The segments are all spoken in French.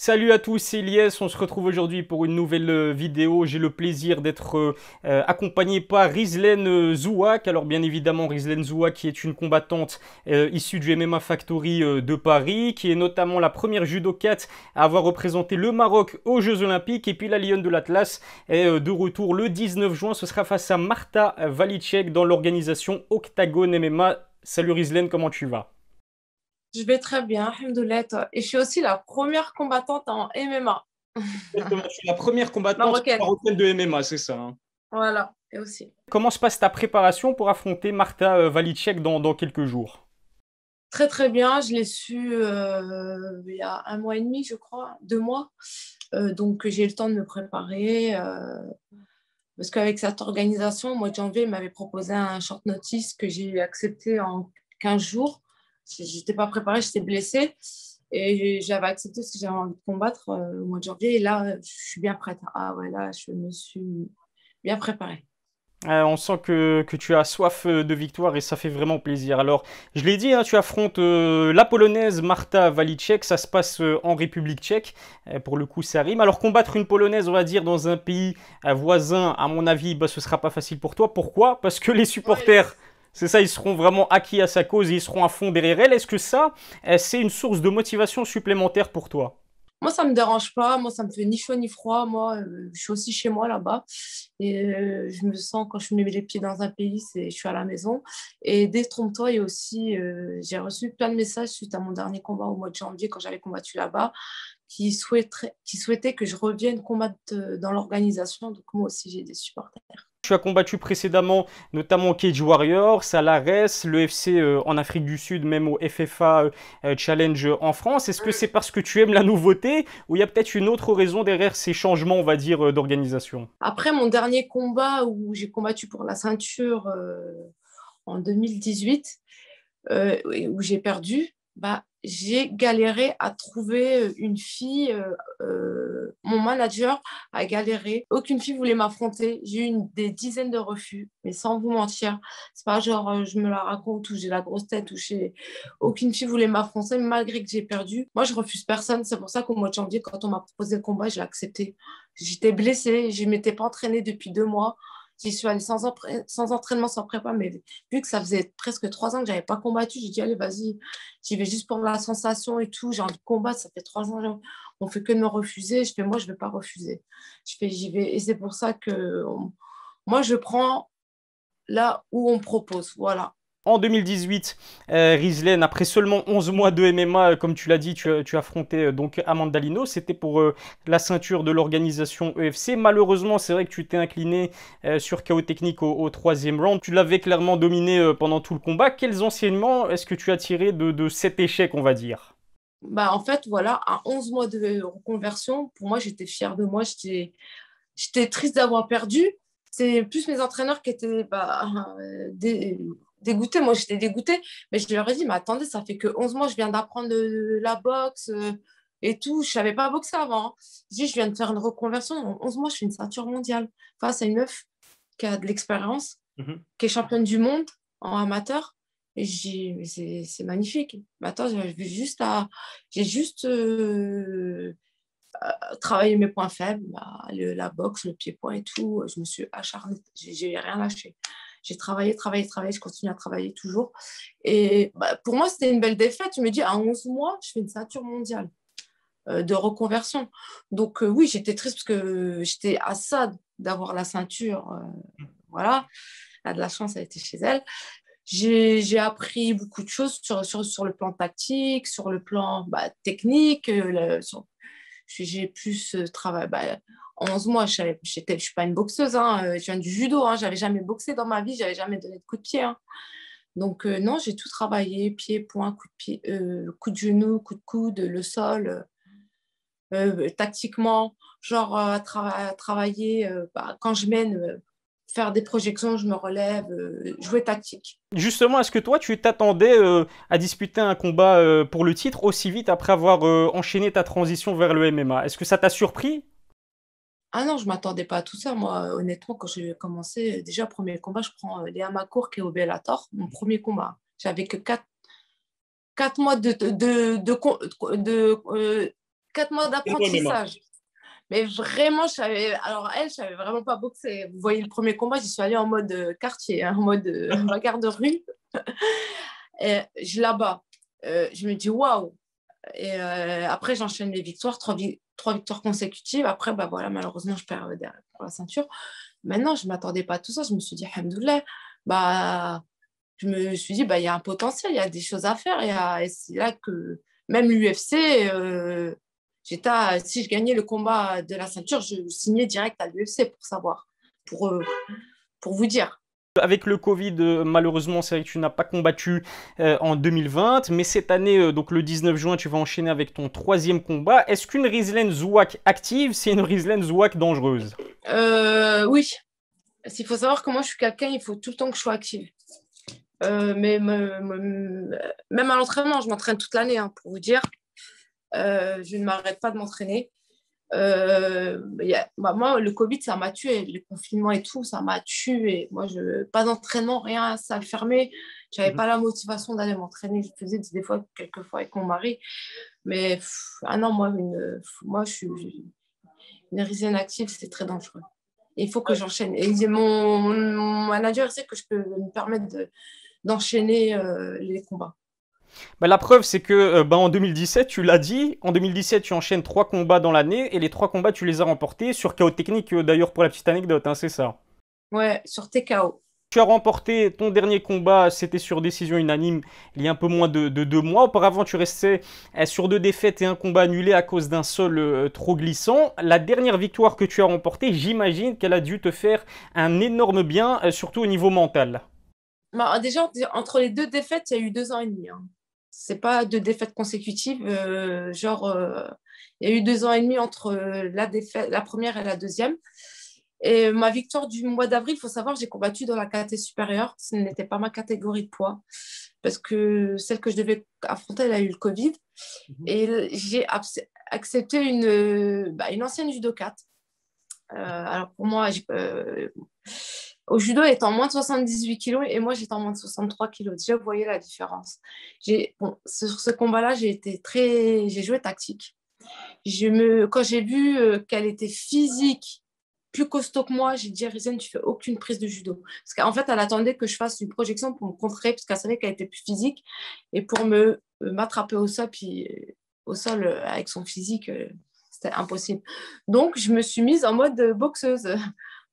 Salut à tous, c'est Elias. On se retrouve aujourd'hui pour une nouvelle vidéo. J'ai le plaisir d'être accompagné par Rizlen Zouak. Alors bien évidemment Rizlen Zouak qui est une combattante issue du MMA Factory de Paris, qui est notamment la première judokate à avoir représenté le Maroc aux Jeux Olympiques. Et puis la Lionne de l'Atlas est de retour le 19 juin. Ce sera face à Marta Valicek dans l'organisation Octagone MMA. Salut Rizlen, comment tu vas? Je vais très bien, alhamdoulilah. Toi. Et je suis aussi la première combattante en MMA Exactement, je suis la première combattante marocaine. marocaine de MMA, c'est ça, hein. Voilà, et aussi. Comment se passe ta préparation pour affronter Marta Valicek dans quelques jours? Très très bien, je l'ai su il y a un mois et demi, je crois, 2 mois. Donc j'ai eu le temps de me préparer. Parce qu'avec cette organisation, au mois de janvier, ils m'avaient proposé un short notice que j'ai accepté en 15 jours. Je n'étais pas préparée, j'étais blessée. Et j'avais accepté parce que j'avais envie de combattre au mois de janvier. Et là, je suis bien prête. Ah ouais, là, je me suis bien préparée. On sent que tu as soif de victoire et ça fait vraiment plaisir. Alors, je l'ai dit, hein, tu affrontes la Polonaise Marta Valicek, ça se passe en République tchèque. Pour le coup, ça rime. Alors, combattre une Polonaise, on va dire, dans un pays voisin, à mon avis, bah, ce sera pas facile pour toi. Pourquoi? Parce que les Ouais. supporters, c'est ça, ils seront vraiment acquis à sa cause et ils seront à fond derrière elle. Est-ce que ça, c'est une source de motivation supplémentaire pour toi? Moi, ça me dérange pas. Moi, ça me fait ni chaud ni froid. Moi, je suis aussi chez moi là-bas. Et je me sens, quand je mets les pieds dans un pays, je suis à la maison. Et détrompe-toi, et aussi, j'ai reçu plein de messages suite à mon dernier combat au mois de janvier, quand j'avais combattu là-bas, qui souhaitaient que je revienne combattre dans l'organisation. Donc, moi aussi, j'ai des supporters. Tu as combattu précédemment, notamment Cage Warriors, à l'ARES, le FC en Afrique du Sud, même au FFA Challenge en France. Est-ce que c'est parce que tu aimes la nouveauté ou il y a peut-être une autre raison derrière ces changements, on va dire, d'organisation? Après mon dernier combat où j'ai combattu pour la ceinture en 2018, où j'ai perdu, bah, j'ai galéré à trouver une fille. Mon manager a galéré. Aucune fille voulait m'affronter. J'ai eu des dizaines de refus, mais sans vous mentir. C'est pas genre je me la raconte ou j'ai la grosse tête ou j'ai... Aucune fille voulait m'affronter malgré que j'ai perdu. Moi, je refuse personne. C'est pour ça qu'au mois de janvier, quand on m'a proposé le combat, j'ai accepté. J'étais blessée. Je ne m'étais pas entraînée depuis 2 mois. J'y suis allée sans entraînement, sans prépa, mais vu que ça faisait presque 3 ans que je n'avais pas combattu, j'ai dit, allez, vas-y, j'y vais juste pour la sensation et tout. J'ai envie de combattre, ça fait 3 ans, on fait que de me refuser. Je fais, moi, je ne vais pas refuser. Je fais, j'y vais. Et c'est pour ça que moi, je prends là où on me propose. Voilà. En 2018, Rizlen, après seulement 11 mois de MMA, comme tu l'as dit, tu as affronté donc Amanda Lino. C'était pour la ceinture de l'organisation EFC. Malheureusement, c'est vrai que tu t'es incliné sur KO technique au troisième round. Tu l'avais clairement dominé pendant tout le combat. Quels enseignements est-ce que tu as tiré de cet échec, on va dire? Bah, en fait, voilà, à 11 mois de reconversion, pour moi, j'étais fière de moi. J'étais triste d'avoir perdu. C'est plus mes entraîneurs qui étaient dégoûtés. Moi, j'étais dégoûtée. Mais je leur ai dit, mais attendez, ça fait que 11 mois, je viens d'apprendre la boxe et tout. Je ne savais pas boxer avant, hein. Je dis, je viens de faire une reconversion. En 11 mois, je fais une ceinture mondiale face à une meuf qui a de l'expérience, Mhm. qui est championne du monde en amateur. Et je dis, mais c'est magnifique. Mais attends, j'ai juste travailler mes points faibles, bah, la boxe, le pied-point et tout. Je me suis acharnée, j'ai rien lâché. J'ai travaillé, travaillé, travaillé, je continue à travailler toujours. Et bah, pour moi, c'était une belle défaite. Je me dis, à 11 mois, je fais une ceinture mondiale de reconversion. Donc oui, j'étais triste parce que j'étais à ça d'avoir la ceinture. Voilà, elle a de la chance, elle était chez elle. J'ai appris beaucoup de choses sur le plan tactique, sur le plan technique, j'ai plus travaillé. Bah, en 11 mois, je suis pas une boxeuse, hein, je viens du judo, hein, j'avais jamais boxé dans ma vie, j'avais jamais donné de coup de pied, hein. Donc, non, j'ai tout travaillé, pied, poing, coup de pied, coup de genou, coup de coude, le sol, tactiquement, genre travailler, quand je mène, faire des projections, je me relève, jouer tactique. Justement, est-ce que toi, tu t'attendais à disputer un combat pour le titre aussi vite après avoir enchaîné ta transition vers le MMA? Est-ce que ça t'a surpris? Ah non, je ne m'attendais pas à tout ça. Moi, honnêtement, quand j'ai commencé, déjà, premier combat, je prends Léa Macour qui est au Bellator, mon premier combat. J'avais que 4 mois de 4 mois Énormément. d'apprentissage. Mais vraiment, je savais vraiment pas boxer. Vous voyez, le premier combat, j'y suis allée en mode quartier, hein, en mode bagarre de rue. Et je la bats. Je me dis waouh. Et après, j'enchaîne les victoires, trois victoires consécutives. Après, bah voilà, malheureusement, je perds pour la ceinture. Maintenant, je ne m'attendais pas à tout ça. Je me suis dit, alhamdoulilah, bah, je me suis dit, bah, il y a un potentiel, il y a des choses à faire. Et c'est là que même l'UFC, si je gagnais le combat de la ceinture, je signais direct à l'UFC pour savoir, pour, euh, pour vous dire. Avec le Covid, malheureusement, c'est vrai que tu n'as pas combattu en 2020, mais cette année, donc le 19 juin, tu vas enchaîner avec ton troisième combat. Est-ce qu'une Rizlen Zouak active, c'est une Rizlen Zouak dangereuse? Oui, s'il faut savoir que moi, je suis quelqu'un, il faut tout le temps que je sois active. Même à l'entraînement, je m'entraîne toute l'année, hein, pour vous dire. Je ne m'arrête pas de m'entraîner. Moi, le Covid, ça m'a tué. Le confinement et tout, ça m'a tué. Moi, pas d'entraînement, rien, ça fermé. J'avais pas la motivation d'aller m'entraîner. Je faisais des fois, quelques fois avec mon mari. Mais ah non, moi, je suis une résine active, c'est très dangereux. Et il faut que j'enchaîne. Et mon manager sait que je peux me permettre d'enchaîner les combats. Bah, la preuve, c'est que en 2017, tu l'as dit, en 2017, tu enchaînes 3 combats dans l'année et les 3 combats, tu les as remportés sur KO technique, d'ailleurs, pour la petite anecdote, hein, c'est ça. Ouais, sur TKO. Tu as remporté ton dernier combat, c'était sur décision unanime il y a un peu moins de 2 mois. Auparavant, tu restais sur 2 défaites et un combat annulé à cause d'un sol trop glissant. La dernière victoire que tu as remportée, j'imagine qu'elle a dû te faire un énorme bien, surtout au niveau mental. Bah, déjà, entre les 2 défaites, il y a eu 2 ans et demi, hein. C'est pas 2 défaites consécutives. Il y a eu 2 ans et demi entre la première et la deuxième. Et ma victoire du mois d'avril, il faut savoir, j'ai combattu dans la catégorie supérieure. Ce n'était pas ma catégorie de poids. Parce que celle que je devais affronter, elle a eu le Covid. Et j'ai accepté une ancienne judokate. Alors pour moi, au judo, elle était en moins de 78 kilos et moi, j'étais en moins de 63 kilos. Déjà, vous voyez la différence. Sur ce combat-là, j'ai joué tactique. Quand j'ai vu qu'elle était physique, plus costaud que moi, j'ai dit, Rizan, tu fais aucune prise de judo. Parce qu'en fait, elle attendait que je fasse une projection pour me contrer, parce qu'elle savait qu'elle était plus physique, et pour m'attraper au sol, puis au sol avec son physique, c'était impossible. Donc, je me suis mise en mode boxeuse,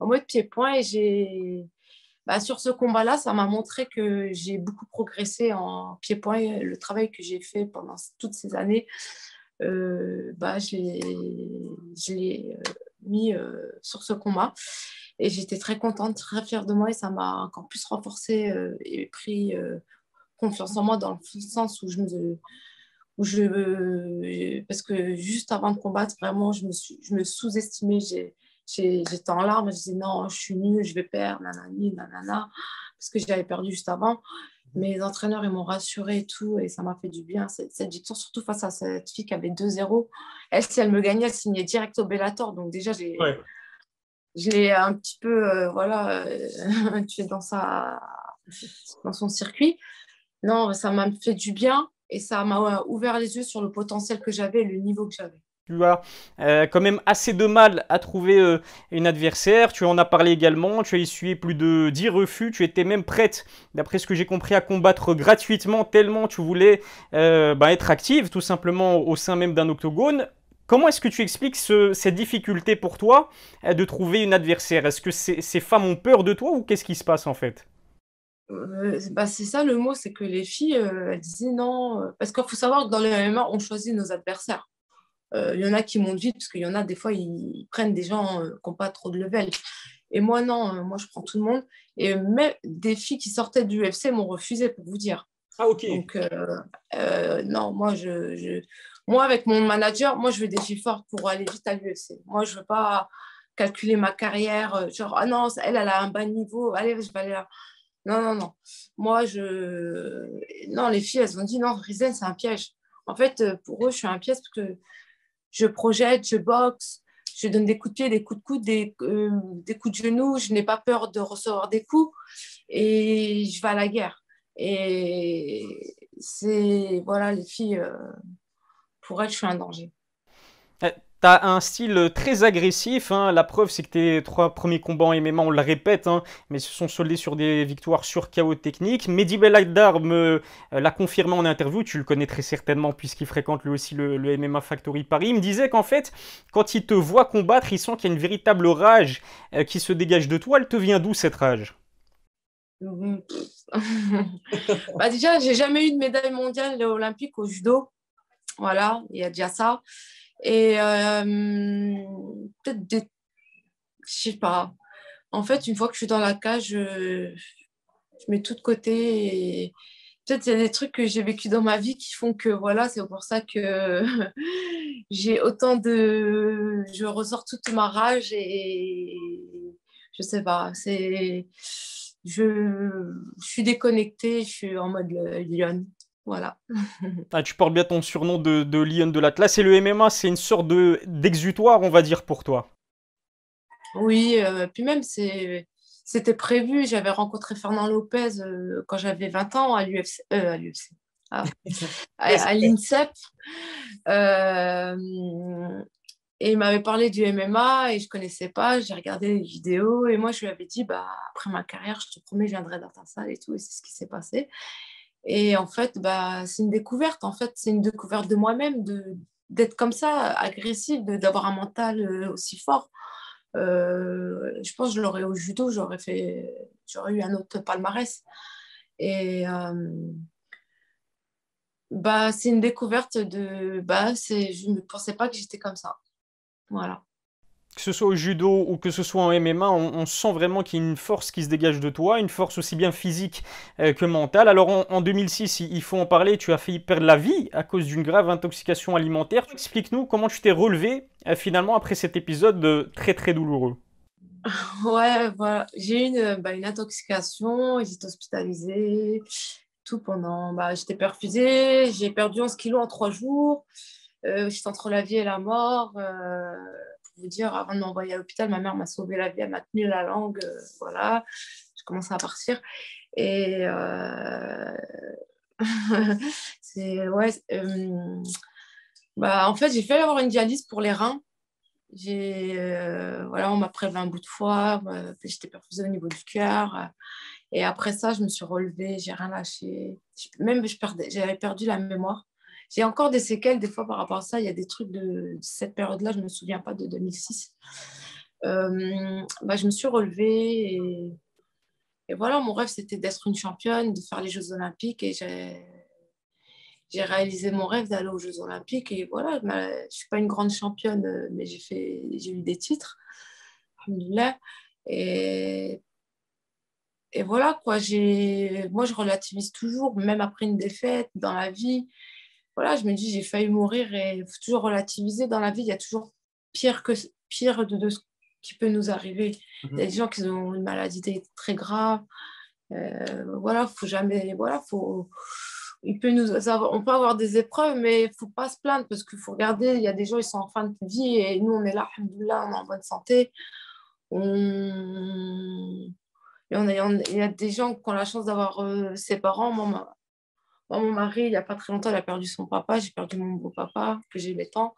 en mode pied-point, et sur ce combat-là, ça m'a montré que j'ai beaucoup progressé en pied-point. Le travail que j'ai fait pendant toutes ces années, je l'ai mis sur ce combat. Et j'étais très contente, très fière de moi et ça m'a encore plus renforcée et pris confiance en moi dans le sens parce que juste avant de combattre, vraiment, je me sous-estimais. J'étais en larmes, je disais non, je suis nulle, je vais perdre, nanani, nanana, parce que j'avais perdu juste avant. Mes entraîneurs, ils m'ont rassurée et tout, et ça m'a fait du bien, cette victoire, surtout face à cette fille qui avait 2-0. Elle, si elle me gagnait, elle signait direct au Bellator. Donc déjà, Ouais. je l'ai un petit peu, voilà, tuée dans son circuit. Non, ça m'a fait du bien et ça m'a ouvert les yeux sur le potentiel que j'avais et le niveau que j'avais. Tu as quand même assez de mal à trouver une adversaire. Tu en as parlé également. Tu as essuyé plus de 10 refus. Tu étais même prête, d'après ce que j'ai compris, à combattre gratuitement tellement tu voulais être active, tout simplement au sein même d'un octogone. Comment est-ce que tu expliques cette difficulté pour toi de trouver une adversaire? Est-ce que ces femmes ont peur de toi ou qu'est-ce qui se passe en fait? C'est ça le mot, c'est que les filles, elles disaient non. Parce qu'il faut savoir que dans le MMA, on choisit nos adversaires. Il y en a qui montent vite, parce qu'il y en a des fois, ils prennent des gens qui n'ont pas trop de level. Et moi, non, moi, je prends tout le monde. Et même des filles qui sortaient du UFC m'ont refusé, pour vous dire. Ah, ok. Donc, non, moi, avec mon manager, moi, je veux des filles fortes pour aller vite à l'UFC. Moi, je ne veux pas calculer ma carrière, genre, ah non, elle a un bas niveau, allez, je vais aller là. Non, non, non. Moi, non, les filles, elles ont dit non, Rizén, c'est un piège. En fait, pour eux, je suis un piège parce que je projette, je boxe, je donne des coups de pied, des coups de coude, des coups de genoux. Je n'ai pas peur de recevoir des coups et je vais à la guerre. Et voilà, les filles, pour elles, je suis un danger. T'as un style très agressif, hein. La preuve, c'est que tes 3 premiers combats en MMA, on le répète, hein, mais se sont soldés sur des victoires sur KO technique. Mehdi Belhaddar l'a confirmé en interview, tu le connais très certainement puisqu'il fréquente lui aussi le MMA Factory Paris. Il me disait qu'en fait, quand il te voit combattre, il sent qu'il y a une véritable rage qui se dégage de toi. Elle te vient d'où cette rage? Mhm. Bah déjà, j'ai jamais eu de médaille mondiale olympique au judo. Voilà, il y a déjà ça. Et peut-être des... Je sais pas. En fait, une fois que je suis dans la cage, je mets tout de côté. Et peut-être il y a des trucs que j'ai vécu dans ma vie qui font que voilà, c'est pour ça que j'ai autant de... Je ressors toute ma rage et je sais pas, c'est... Je suis déconnectée, je suis en mode lion. Voilà. Ah, tu portes bien ton surnom de Lion de l'Atlas. Et le MMA, c'est une sorte d'exutoire, on va dire, pour toi. Oui, puis même, c'était prévu. J'avais rencontré Fernand Lopez quand j'avais 20 ans à l'UFC, ah, Ouais, c'est à vrai. l'INSEP. Euh, et il m'avait parlé du MMA et je connaissais pas. J'ai regardé les vidéos et moi, je lui avais dit, bah, après ma carrière, je te promets, je viendrai dans ta salle et tout. Et c'est ce qui s'est passé. Et en fait, bah, c'est une découverte. En fait, c'est une découverte de moi-même, d'être comme ça, agressive, d'avoir un mental aussi fort. Je pense que je l'aurais au judo, j'aurais eu un autre palmarès. Et bah, c'est une découverte je ne pensais pas que j'étais comme ça. Voilà. Que ce soit au judo ou que ce soit en MMA, on sent vraiment qu'il y a une force qui se dégage de toi, une force aussi bien physique que mentale. Alors en 2006, il faut en parler, tu as failli perdre la vie à cause d'une grave intoxication alimentaire. Explique-nous comment tu t'es relevé finalement après cet épisode très très douloureux. Ouais, voilà. J'ai eu une intoxication, j'étais hospitalisée, tout pendant. Bah, j'étais perfusée, j'ai perdu 11 kilos en 3 jours. J'étais entre la vie et la mort. Pour vous dire, avant de m'envoyer à l'hôpital, ma mère m'a sauvé la vie, elle m'a tenu la langue. Voilà, je commençais à partir. Et ouais, bah, en fait, j'ai fait avoir une dialyse pour les reins. Voilà, on m'a prélevé un bout de foie, j'étais perfusée au niveau du cœur. Et après ça, je me suis relevée, j'ai rien lâché. Même j'avais perdu la mémoire. J'ai encore des séquelles des fois par rapport à ça. Il y a des trucs de cette période-là, je ne me souviens pas de 2006. Bah, je me suis relevée et voilà, mon rêve c'était d'être une championne, de faire les Jeux Olympiques et j'ai réalisé mon rêve d'aller aux Jeux Olympiques et voilà, je ne suis pas une grande championne, mais j'ai eu des titres, alhamdoulilah. Et, et voilà, quoi, moi je relativise toujours, même après une défaite dans la vie. Voilà, je me dis, j'ai failli mourir et il faut toujours relativiser. Dans la vie, il y a toujours pire de ce qui peut nous arriver. Il y a des gens qui ont une maladie très grave. Voilà, faut jamais, voilà, on peut avoir des épreuves, mais il faut pas se plaindre parce qu'il faut regarder, il y a des gens, ils sont en fin de vie et nous, on est là, alhamdoulilah, on est en bonne santé. On... il y a des gens qui ont la chance d'avoir ses parents. Moi, mon mari, il n'y a pas très longtemps, il a perdu son papa, j'ai perdu mon beau-papa que j'aimais tant.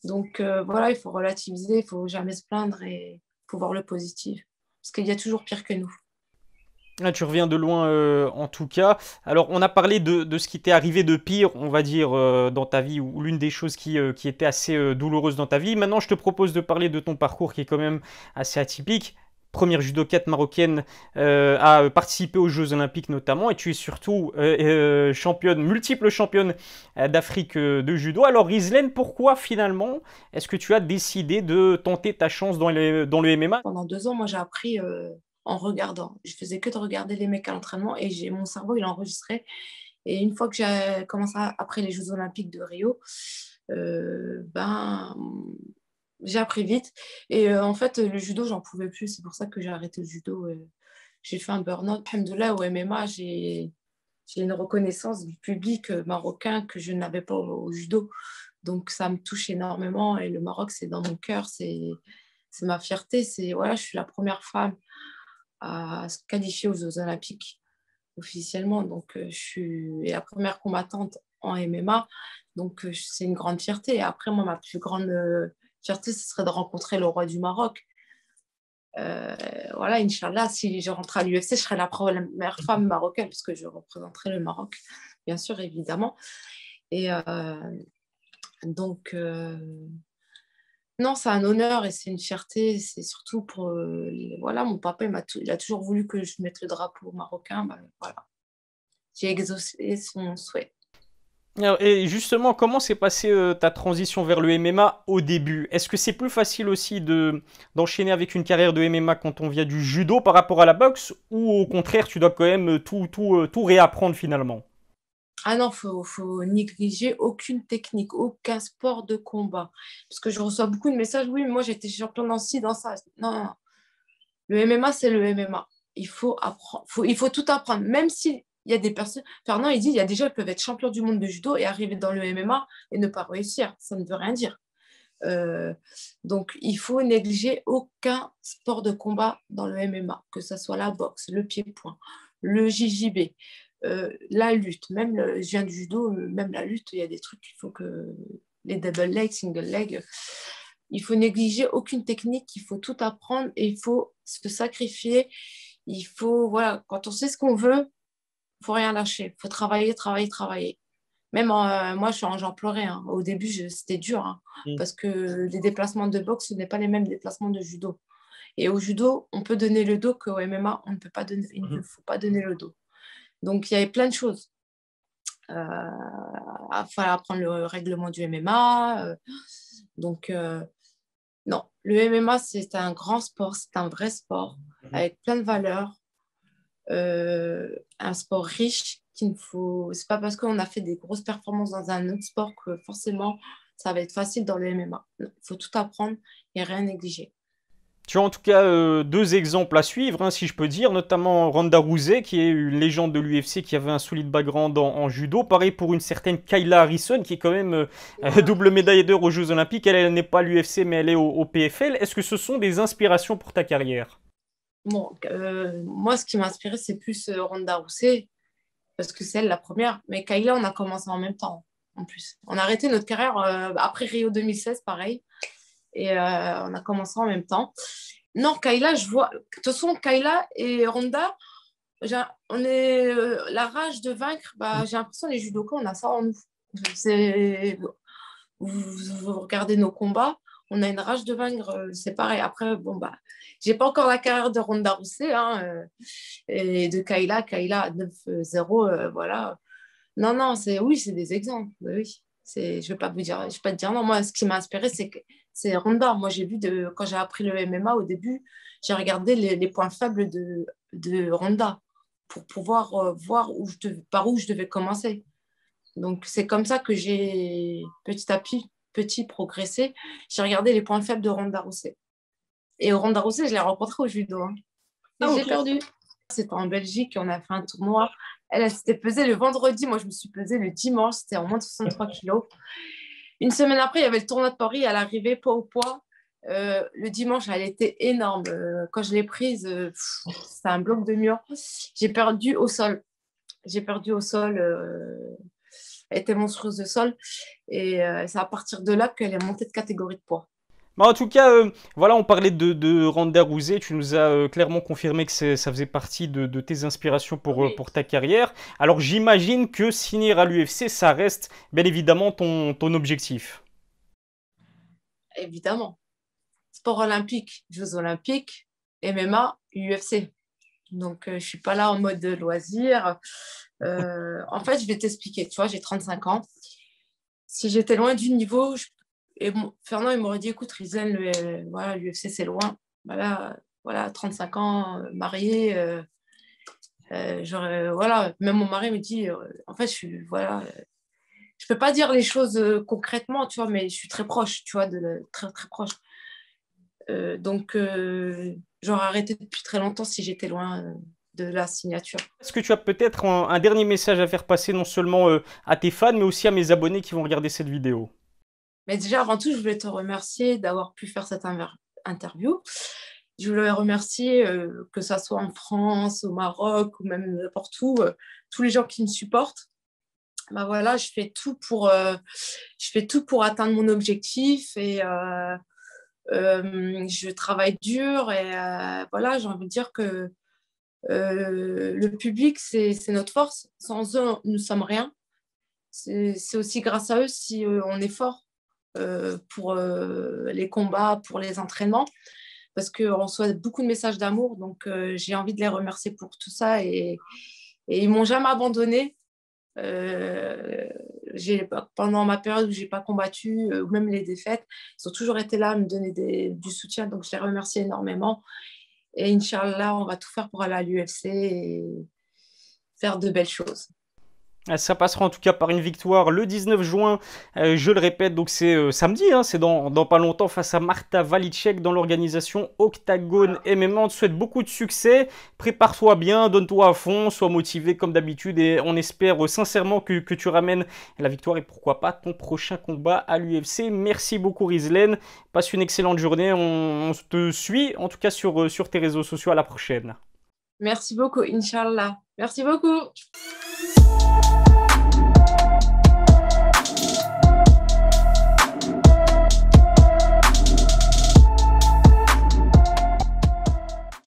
Donc voilà, il faut relativiser, il faut jamais se plaindre et il faut voir le positif parce qu'il y a toujours pire que nous. Ah, tu reviens de loin en tout cas. Alors on a parlé de ce qui t'est arrivé de pire, on va dire, dans ta vie, ou l'une des choses qui était assez douloureuse dans ta vie. Maintenant je te propose de parler de ton parcours qui est quand même assez atypique. Première judokate marocaine à participer aux Jeux Olympiques notamment, et tu es surtout championne, multiple championne d'Afrique de judo. Alors Rizlen, pourquoi finalement est-ce que tu as décidé de tenter ta chance dans le MMA? Pendant 2 ans, moi, j'ai appris en regardant. Je faisais que de regarder les mecs à l'entraînement et mon cerveau, il enregistrait. Et une fois que j'ai commencé après les Jeux Olympiques de Rio, ben, j'ai appris vite. Et en fait, le judo, j'en pouvais plus. C'est pour ça que j'ai arrêté le judo. J'ai fait un burn-out. Alhamdoulilah, au MMA, j'ai une reconnaissance du public marocain que je n'avais pas au judo. Donc, ça me touche énormément. Et le Maroc, c'est dans mon cœur. C'est ma fierté. Voilà, je suis la première femme à se qualifier aux Jeux Olympiques officiellement. Donc, je suis la première combattante en MMA. Donc, c'est une grande fierté. Et après, moi, ma plus grande fierté, ce serait de rencontrer le roi du Maroc. Voilà, Inch'Allah, si je rentre à l'UFC, je serai la première femme marocaine, parce que je représenterai le Maroc, bien sûr, évidemment. Et donc, non, c'est un honneur et c'est une fierté. C'est surtout pour... voilà, mon papa, il a toujours voulu que je mette le drapeau marocain. Ben, voilà, j'ai exaucé son souhait. Et justement, comment s'est passée ta transition vers le MMA au début? Est-ce que c'est plus facile aussi d'enchaîner avec une carrière de MMA quand on vient du judo par rapport à la boxe, ou au contraire, tu dois quand même tout réapprendre finalement? Ah non, faut négliger aucune technique, aucun sport de combat. Parce que je reçois beaucoup de messages, oui, mais moi j'étais champion dans ci, dans ça. Non, non, non. Le MMA, c'est le MMA. Il faut apprendre, il faut tout apprendre. Même s'il y a des personnes. Fernand, il dit, il y a des gens qui peuvent être champions du monde de judo et arriver dans le MMA et ne pas réussir. Ça ne veut rien dire. Euh, donc, il faut négliger aucun sport de combat dans le MMA, que ce soit la boxe, le pied-point, le JJB, la lutte. Même, je viens du judo, même la lutte, il y a des trucs qu'il faut que. Les double legs, single leg. Il faut négliger aucune technique, il faut tout apprendre et il faut se sacrifier. Il faut, voilà, quand on sait ce qu'on veut, il ne faut rien lâcher. Il faut travailler, travailler, travailler. Même moi, j'en pleurais. Hein. Au début, c'était dur hein, Mm. parce que les déplacements de boxe, ce n'est pas les mêmes déplacements de judo. Et au judo, on peut donner le dos qu'au MMA, on ne peut pas donner, il ne Mhm. faut pas donner le dos. Donc, il y avait plein de choses. Il fallait apprendre le règlement du MMA. Donc, non, le MMA, c'est un grand sport, c'est un vrai sport Mhm. avec plein de valeurs, un sport riche qu'il ne faut. C'est pas parce qu'on a fait des grosses performances dans un autre sport que forcément ça va être facile dans le MMA. Il faut tout apprendre et rien négliger. Tu as en tout cas deux exemples à suivre, hein, si je peux dire, notamment Ronda Rousey, qui est une légende de l'UFC, qui avait un solide background en judo. Pareil pour une certaine Kayla Harrison, qui est quand même double médaille d'or aux Jeux Olympiques. Elle n'est pas à l'UFC, mais elle est au PFL. Est-ce que ce sont des inspirations pour ta carrière? Bon, moi, ce qui m'a inspiré, c'est plus Ronda Rousey, parce que c'est elle la première. Mais Kayla, on a commencé en même temps, en plus. On a arrêté notre carrière après Rio 2016, pareil. Et on a commencé en même temps. Non, Kayla, je vois. De toute façon, Kayla et Ronda, on est la rage de vaincre. Bah, j'ai l'impression les judokas, on a ça en nous. C'est, vous regardez nos combats, on a une rage de vaincre. C'est pareil. Après, bon bah, j'ai pas encore la carrière de Ronda Rousey hein, et de Kayla. Kayla à 9-0, voilà. Non, non, oui, c'est des exemples. Oui. Je vais pas vous dire, je vais pas te dire non. Moi, ce qui m'a inspiré, c'est Ronda. Moi, j'ai vu quand j'ai appris le MMA au début, j'ai regardé les points faibles de Ronda pour pouvoir voir par où je devais commencer. Donc, c'est comme ça que j'ai petit progressé. J'ai regardé les points faibles de Ronda Rousey. Et Ronda Rousey, je l'ai rencontrée au judo. Hein. Et Ah, j'ai ok. perdu. C'était en Belgique, on a fait un tournoi. Elle s'était pesée le vendredi, moi je me suis pesée le dimanche, c'était en moins de 63 kilos. Une semaine après, il y avait le tournoi de Paris, elle arrivait poids au poids. Le dimanche, elle était énorme. Quand je l'ai prise, c'était un bloc de mur. J'ai perdu au sol. J'ai perdu au sol. Elle était monstrueuse de sol. Et c'est à partir de là qu'elle est montée de catégorie de poids. Bah, en tout cas, voilà, on parlait de Ronda Rousey. Tu nous as clairement confirmé que ça faisait partie de tes inspirations Oui, pour ta carrière. Alors j'imagine que signer à l'UFC, ça reste bien évidemment ton objectif. évidemment. Sport olympique, Jeux olympiques, MMA, UFC. Donc, je ne suis pas là en mode de loisir. En fait, je vais t'expliquer. Tu vois, j'ai 35 ans. Si j'étais loin du niveau, Fernand, il m'aurait dit, écoute, Rizel, voilà, l'UFC, c'est loin. Voilà, 35 ans, marié. Voilà, même mon mari me dit, en fait, voilà, je peux pas dire les choses concrètement, tu vois, mais je suis très proche, tu vois, très, très proche. Donc, j'aurais arrêté depuis très longtemps si j'étais loin de la signature. Est-ce que tu as peut-être un dernier message à faire passer non seulement à tes fans, mais aussi à mes abonnés qui vont regarder cette vidéo? Mais déjà, avant tout, je voulais te remercier d'avoir pu faire cette interview. Je voulais remercier, que ça soit en France, au Maroc ou même n'importe où, tous les gens qui me supportent. Bah voilà, je fais tout pour atteindre mon objectif et Je travaille dur et voilà, j'ai envie de dire que le public, c'est notre force. Sans eux, nous ne sommes rien. C'est aussi grâce à eux si on est fort pour les combats, pour les entraînements, parce qu'on reçoit beaucoup de messages d'amour. Donc, j'ai envie de les remercier pour tout ça et ils m'ont jamais abandonné. Euh, pendant ma période où j'ai pas combattu, ou même les défaites, ils ont toujours été là à me donner du soutien. Donc, je les remercie énormément. Et Inch'Allah, on va tout faire pour aller à l'UFC et faire de belles choses. Ça passera en tout cas par une victoire le 19 juin, je le répète, donc c'est samedi, hein, c'est dans pas longtemps, face à Marta Valicek dans l'organisation Octagone MMA. On te souhaite beaucoup de succès, prépare-toi bien, donne-toi à fond, sois motivé comme d'habitude et on espère sincèrement que tu ramènes la victoire et pourquoi pas ton prochain combat à l'UFC. Merci beaucoup Rizlen, passe une excellente journée, on te suit en tout cas sur tes réseaux sociaux, à la prochaine. Merci beaucoup, Inch'Allah. Merci beaucoup.